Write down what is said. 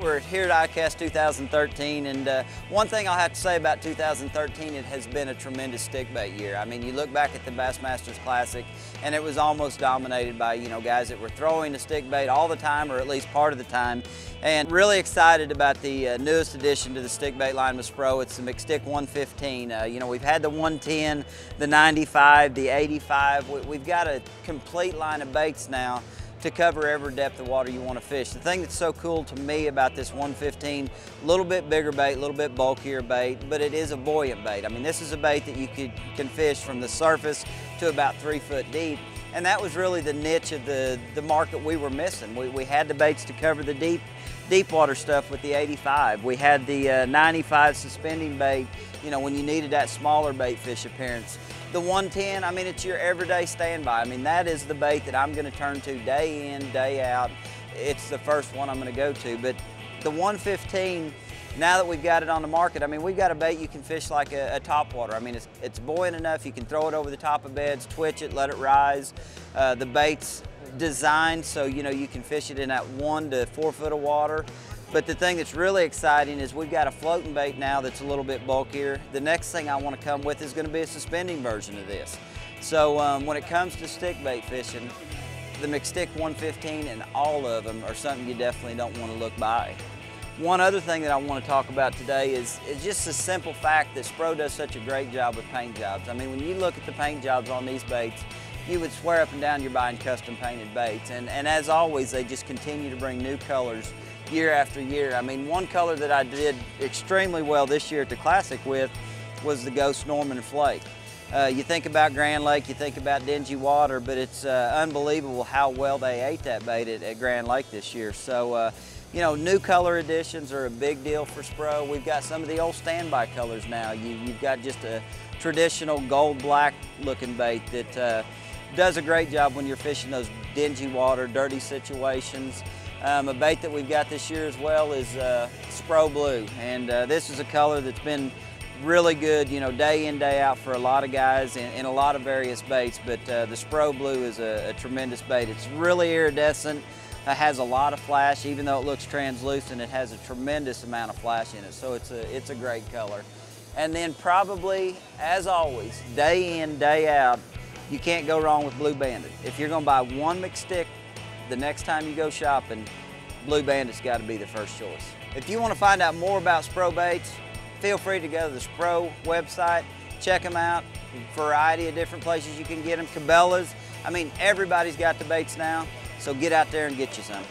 We're here at ICAST 2013, and one thing I'll have to say about 2013, it has been a tremendous stick bait year. I mean, you look back at the Bassmasters Classic, and it was almost dominated by, guys that were throwing the stick bait all the time, or at least part of the time. And really excited about the newest addition to the stick bait line with Spro. It's the McStick 115. We've had the 110, the 95, the 85. We've got a complete line of baits now to cover every depth of water you want to fish. The thing that's so cool to me about this 115, a little bit bigger bait, a little bit bulkier bait, but it is a buoyant bait. I mean, this is a bait that you can fish from the surface to about 3 foot deep. And that was really the niche of the market we were missing. We had the baits to cover the deep water stuff with the 85. We had the 95 suspending bait, when you needed that smaller bait fish appearance. The 110, I mean, it's your everyday standby. I mean, that is the bait that I'm gonna turn to day in, day out. It's the first one I'm gonna go to. But the 115, now that we've got it on the market, I mean, we've got a bait you can fish like a topwater. I mean, it's buoyant enough, you can throw it over the top of beds, twitch it, let it rise. The bait's designed so, you can fish it in that 1 to 4 foot of water. But the thing that's really exciting is we've got a floating bait now that's a little bit bulkier. The next thing I want to come with is going to be a suspending version of this. So when it comes to stick bait fishing, the McStick 115 and all of them are something you definitely don't want to look by. One other thing that I want to talk about today is just the simple fact that Spro does such a great job with paint jobs. I mean, when you look at the paint jobs on these baits, you would swear up and down you're buying custom painted baits. And as always, they just continue to bring new colors year after year. I mean, one color that I did extremely well this year at the Classic with was the Ghost Norman Flake. You think about Grand Lake, you think about dingy water, but it's unbelievable how well they ate that bait at Grand Lake this year. So, new color additions are a big deal for Spro. We've got some of the old standby colors now. You've got just a traditional gold-black looking bait that does a great job when you're fishing those dingy water, dirty situations. A bait that we've got this year as well is Spro Blue, and this is a color that's been really good, day in, day out for a lot of guys in a lot of various baits, but the Spro Blue is a tremendous bait. It's really iridescent, has a lot of flash. Even though it looks translucent, it has a tremendous amount of flash in it, so it's a great color. And then probably, as always, day in, day out, you can't go wrong with Blue Bandit. If you're gonna buy one McStick, the next time you go shopping, Blue Bandit's got to be the first choice. If you want to find out more about Spro baits, feel free to go to the Spro website, check them out. A variety of different places you can get them. Cabela's, I mean, everybody's got the baits now, so get out there and get you some.